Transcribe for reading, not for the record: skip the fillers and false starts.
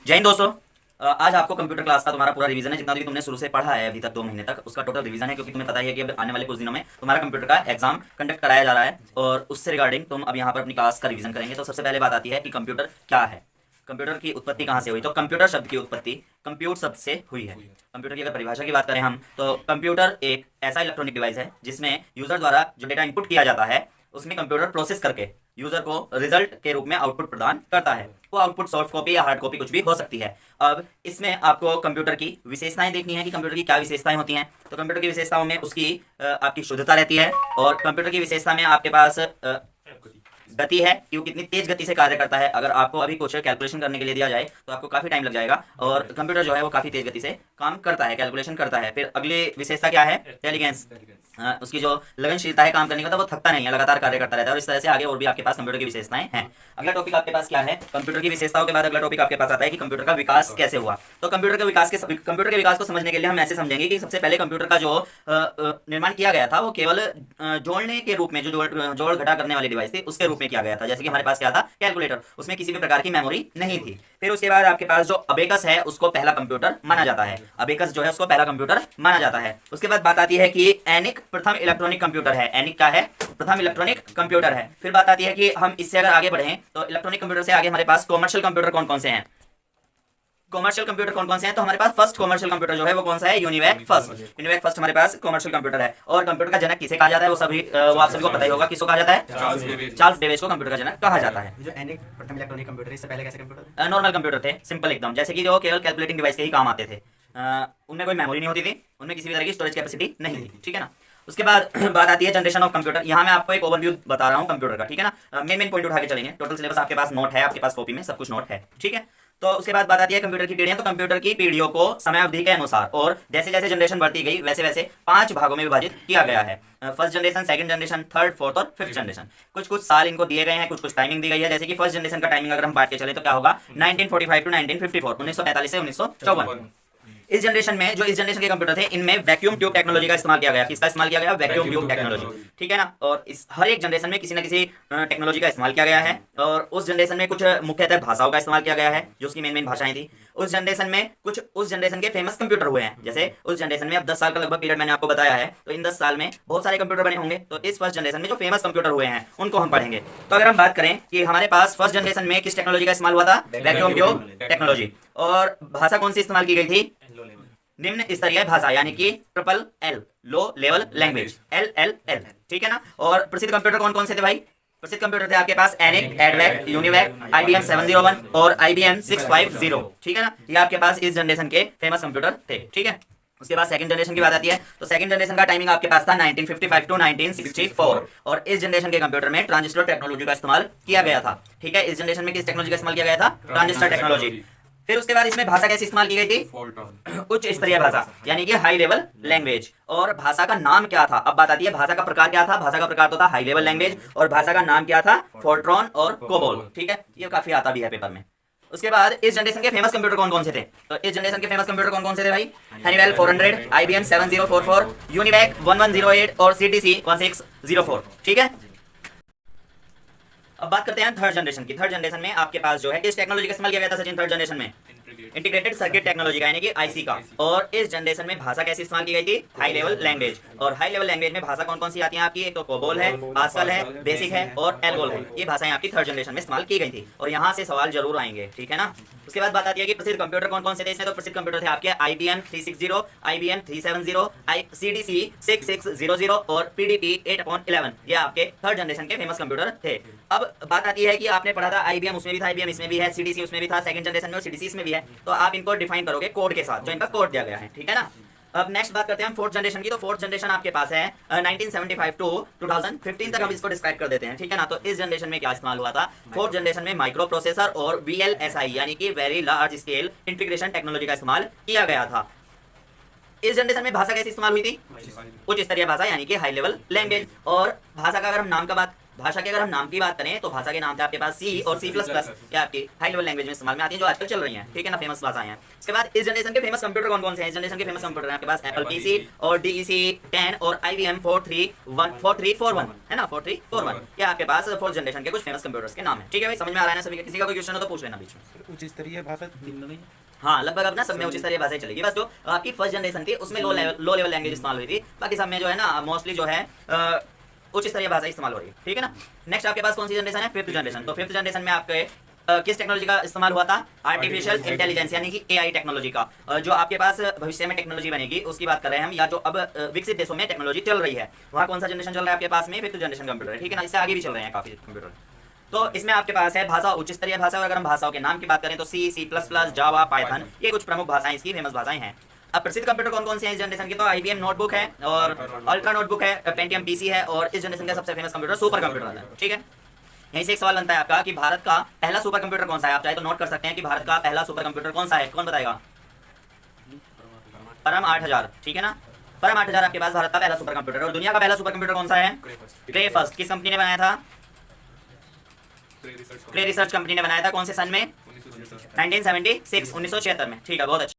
जय हिंद दोस्तों। आज आपको कंप्यूटर क्लास का तुम्हारा पूरा रिवीजन है। जितना भी तुमने शुरू से पढ़ा है अभी तक 2 महीने तक, उसका टोटल रिवीजन है, क्योंकि तुम्हें पता ही है कि अब आने वाले कुछ दिनों में तुम्हारा कंप्यूटर का एग्जाम कंडक्ट कराया जा रहा है और उससे रिगार्डिंग तुम अब यहाँ पर अपनी क्लास का रिवीजन करेंगे। तो सबसे पहले बात आती है कि कंप्यूटर क्या है, कंप्यूटर की उत्पत्ति कहाँ से हुई। तो कंप्यूटर शब्द की उत्पत्ति कंप्यूट शब्द से हुई है। कंप्यूटर की अगर परिभाषा की बात करें हम, तो कंप्यूटर एक ऐसा इलेक्ट्रॉनिक डिवाइस है जिसमें यूजर द्वारा जो डेटा इनपुट किया जाता है उसमें कंप्यूटर प्रोसेस करके यूजर को रिजल्ट के रूप में आउटपुट प्रदान करता है। वो आउटपुट सॉफ्ट कॉपी या हार्ड कॉपी कुछ भी हो सकती है। अब इसमें आपको कंप्यूटर की विशेषताएं देखनी है कि कंप्यूटर की क्या विशेषताएं होती हैं। तो कंप्यूटर की विशेषताओं में उसकी आपकी शुद्धता रहती है, और कंप्यूटर की विशेषता में आपके पास गति है कि वो कितनी तेज गति से कार्य करता है। अगर आपको अभी कुछ कैलकुलेशन करने के लिए दिया जाए तो आपको काफी टाइम लग जाएगा, और कंप्यूटर जो है वो काफी तेज गति से काम करता है, कैलकुलेशन करता है। फिर अगली विशेषता क्या है? इंटेलिजेंस। उसकी जो लगनशीलता है काम करने का, तो वो थकता नहीं है, लगातार कार्य करता रहता है। और इस तरह से आगे और भी आपके पास कंप्यूटर की विशेषताएं हैं। अगला टॉपिक आपके पास क्या है? कंप्यूटर की विशेषताओं के बाद अगला टॉपिक आपके पास आता है कि कंप्यूटर का विकास कैसे हुआ। तो कंप्यूटर के विकास को समझने के लिए हम ऐसे समझेंगे कि सबसे पहले कंप्यूटर का जो निर्माण किया गया था वो केवल जोड़ने के रूप में, जो जोड़ घटा करने वाली डिवाइस थी उसके रूप में किया गया था। जैसे कि हमारे पास क्या था? कैलकुलेटर। उसमें किसी भी प्रकार की मेमोरी नहीं थी। फिर उसके बाद आपके पास जो अबेकस है उसको पहला कंप्यूटर माना जाता है। अबेकस जो है उसको पहला कंप्यूटर माना जाता है। उसके बाद बात आती है कि एनिक प्रथम इलेक्ट्रॉनिक कंप्यूटर है। एनिक का है प्रथम इलेक्ट्रॉनिक कंप्यूटर है। फिर बात आती है कि हम इससे अगर आगे बढ़ें तो इलेक्ट्रॉनिक कंप्यूटर से आगे हमारे पास कॉमर्शियल कंप्यूटर कौन कौन से हैं। कॉमर्शियल कंप्यूटर कौन कौन से हैं? तो हमारे पास फर्स्ट कॉमर्शियल कंप्यूटर जो है वो कौन सा है? UNIVAC first. यूनिवैक फर्स्ट हमारे पास कॉमर्शियल कंप्यूटर है। और कंप्यूटर का जनक किसे कहा जाता है? वो आप सभी को पता ही होगा। किसको कहा जाता है? चार्ल्स बेबेज को कंप्यूटर का जनक कहा जाता है। जो एनिक प्रथम इलेक्ट्रॉनिक कंप्यूटर, इससे पहले कैसे कंप्यूटर? नॉर्मल कंप्यूटर थे, सिंपल एकदम, जैसे कि जो केवल कैलकुलेटिंग डिवाइस के ही काम आते थे। उनमें कोई मेमोरी नहीं होती थी, उनमें किसी भी तरह की स्टोरेज कैपेसिटी नहीं थी। ठीक है ना। उसके बाद बात आती है जनरेशन ऑफ कंप्यूटर। यहाँ मैं आपको एक ओवरव्यू बता रहा हूँ कंप्यूटर का, ठीक है ना। मेन पॉइंट उठा के चलेंगे। टोटल सिलेबस आपके पास नोट है, आपके पास कॉपी में सब कुछ नोट है, ठीक है। तो उसके बाद बात आती है कंप्यूटर की पीढ़ियां। तो कंप्यूटर की पीढ़ियों को समय अवधि के अनुसार और जैसे जैसे जनरेशन बढ़ती गई वैसे वैसे 5 भागों में विभाजित किया गया है। First generation, second generation, third, fourth और फिफ्थ जनरेशन। कुछ कुछ साल इनको दिए गए हैं, कुछ कुछ टाइमिंग दी गई है। जैसे कि फर्स्ट जनरेशन का टाइमिंग अगर हम बांट के चले तो क्या होगा? 1945 टू 1954, 1945 से 1954। इस जनरेशन में, जो इस जनरेशन के कंप्यूटर थे, इनमें वैक्यूम ट्यूब टेक्नोलॉजी का इस्तेमाल किया गया। किसका इस्तेमाल किया गया? वैक्यूम ट्यूब टेक्नोलॉजी, ठीक है ना। और इस हर एक जनरेशन में किसी न किसी टेक्नोलॉजी का इस्तेमाल किया गया है। और उस जनरेशन में कुछ मुख्यतः भाषाओं का इस्तेमाल किया गया है, जो उसकी मेन भाषाएं थी। उस जनरेशन में कुछ उस जनरेशन के फेमस कंप्यूटर हुए हैं। जैसे उस जनरेशन में अब 10 साल का लगभग पीरियड मैंने आपको बताया है, तो इन 10 साल में बहुत सारे कंप्यूटर बने होंगे। तो इस फर्स्ट जनरेशन में जो फेमस कंप्यूटर हुए हैं उनको हम पढ़ेंगे। तो अगर हम बात करें कि हमारे पास फर्स्ट जनरेशन में किस टेक्नोलॉजी का इस्तेमाल हुआ था? Vacuum tube technology. और भाषा कौन सी इस्तेमाल की गई थी? निम्न स्तरीय भाषा, यानी कि triple L, low level language, LLL, ठीक है ना। और प्रसिद्ध कंप्यूटर कौन कौन से थे भाई? प्रसिद्ध कंप्यूटर थे आपके पास एनिक, एडवैक, यूनिवैक, IBM 701 और IBM 650, ठीक है ना। ये आपके पास इस जनरेशन के फेमस कंप्यूटर थे, ठीक है। उसके बाद सेकंड जनरेशन की बात आती है। तो सेकंड जनरेशन का टाइमिंग आपके पास था 1955 टू 1964, और इस जनरेशन के कंप्यूटर में ट्रांजिस्टर टेक्नोलॉजी का इस्तेमाल किया गया था, ठीक है। इस जनरेशन में किस टेक्नोलॉजी का इस्तेमाल किया गया था? Transistor technology. फिर उसके बाद इसमें भाषा कैसे इस्तेमाल की गई थी? उच्च स्तरीय भाषा, यानी कि हाई लेवल लैंग्वेज। और भाषा का नाम क्या था? अब बात आती है भाषा का प्रकार क्या था। भाषा का प्रकार तो था हाई लेवल लैंग्वेज, और भाषा का नाम क्या था? फोर्ट्रॉन और कोबोल, ठीक है। ये काफी आता भी है पेपर में। उसके बाद इस जनरेशन के फेमस कंप्यूटर कौन कौन से थे? तो इस जनरेशन के फेमस कंप्यूटर कौन कौन से थे भाई? हनीवेल 400, IBM 7044, यूनिवैक 1108 और CTC 1604, ठीक है। अब बात करते हैं थर्ड जनरेशन की। थर्ड जनरेशन में आपके पास जो है किस टेक्नोलॉजी का इस्तेमाल किया गया था सचिन? थर्ड जनरेशन में इंटीग्रेटेड सर्किट टेक्नोलॉजी का, यानी कि IC का। और इस जनरेशन में भाषा कैसे इस्तेमाल की गई थी? High level language. और हाई लेवल लैंग्वेज में भाषा कौन कौन सी आती है आपकी? एक तो कोबोल है, पास्कल है, बेसिक है और एल्गोल है। ये भाषाएं आपकी थर्ड जनरेशन में इस्तेमाल की गई थी, और यहाँ से सवाल जरूर आएंगे, ठीक है ना। उसके बाद बात आती है कि प्रसिद्ध कंप्यूटर कौन कौन से थे इसमें। तो प्रसिद्ध कंप्यूटर थे आपके IBM 360, IBM 370, CDC 6600 और PDP 8/11। ये आपके थर्ड जनरेशन के फेमस कंप्यूटर थे। अब बात आती है कि आपने पढ़ा था IBM उसमें भी था, IBM इसमें भी है, CDC उसमें भी था सेकंड जनरेशन में, और CDC इसमें भी है। तो आप इनको डिफाइन करोगे कोड के साथ, जो इनका कोड दिया गया है, ठीक है ना। अब नेक्स्ट बात करते हैं हम फोर्थ जनरेशन की। तो फोर्थ जनरेशन आपके पास है 1975 टू 2015 तक हम इसको डिस्क्राइब कर देते हैं, ठीक है ना। तो इस जनरेशन में क्या इस्तेमाल हुआ था? फोर्थ जनरेशन में माइक्रो प्रोसेसर और VLSI, यानी कि very large scale integration technology का इस्तेमाल किया गया था। इस जनरेशन में भाषा कैसी इस्तेमाल हुई थी? उच्च स्तरीय भाषा, यानी कि हाई लेवल लैंग्वेज। और भाषा का अगर हम नाम का बात भाषा के अगर हम नाम की बात करें तो भाषा के नाम थे आपके पास सी और सी प्लस प्लस, ये आपकी हाई लेवल लैंग्वेज में इस्तेमाल में आती है, जो आजकल चल रही हैं, ठीक है ना, फेमस भाषाएं हैं। इसके बाद इस जनरेशन के फेमस कंप्यूटर कौन कौन से हैं? इस जनरेशन के फेमस कंप्यूटर हैं आपके पास एप्पल पीसी और डीईसी 10 और IBM 4341 है ना, 4341, ये आपके पास फोर्थ जनरेशन के कुछ फेमस कंप्यूटर्स के नाम है। ठीक है भाई, समझ में आ रहा है ना सभी का? किसी का कोई क्वेश्चन हो तो पूछ लेना बीच में। उच्च स्तरीय भाषा निम्न में हाँ, लगभग अब ना सब में उच्च स्तरीय भाषाएं चलेगी, बस जो आपकी फर्स्ट जनरेशन थी उसमें लो लेवल लैंग्वेज इस्तेमाल हुई थी, बाकी सब में जो है ना मोस्टली जो है उच्च स्तरीय भाषा इस्तेमाल हो रही है, ठीक है ना। नेक्स्ट आपके पास कौन सी जनरेशन है? Fifth generation. तो फिफ्थ जनरेशन में आपके किस टेक्नोलॉजी का इस्तेमाल हुआ था? आर्टिफिशियल इंटेलिजेंस यानी कि AI टेक्नोलॉजी का। जो आपके पास भविष्य में टेक्नोलॉजी बनेगी उसकी बात कर रहे हैं हम, या जो अब विकसित देशों में टेक्नोलॉजी चल रही है, वहाँ कौन सा जनरेशन चल रहा है आपके पास में? फिफ्थ जनरेशन कंप्यूटर है, ठीक है ना। इससे आगे भी चल रहे हैं काफी कंप्यूटर। तो इसमें आपके पास है भाषा, उच्च स्तरीय भाषा, और अगर हम भाषाओं के नाम की बात करें तो सी, सी प्लस प्लस, जावा, पाइथन, ये कुछ प्रमुख भाषाएं इसकी फेमस भाषाएं हैं। अब प्रसिद्ध कंप्यूटर कौन कौन से हैं इस जनरेशन के? तो IBM नोटबुक है और अल्ट्रा नोटबुक है, पेंटियम PC है, और इस जनरेशन का सबसे फेमस कंप्यूटर सुपर कंप्यूटर है, ठीक है। यहीं से एक सवाल बनता है आपका कि भारत का पहला सुपर कंप्यूटर कौन सा है? आप चाहे तो नोट कर सकते हैं कि भारत का पहला सुपर कंप्यूटर कौन सा है, कौन बताएगा? परम 8000, ठीक है ना। परम 8000 आपके पास भारत का पहला सुपर कंप्यूटर। और दुनिया का पहला सुपर कंप्यूटर कौन सा है? क्रे फर्स्ट। किस कंपनी ने बनाया था? क्रे रिसर्च कंपनी ने बनाया था। कौन से सन में? 1976, 1976 में, ठीक है, बहुत अच्छा।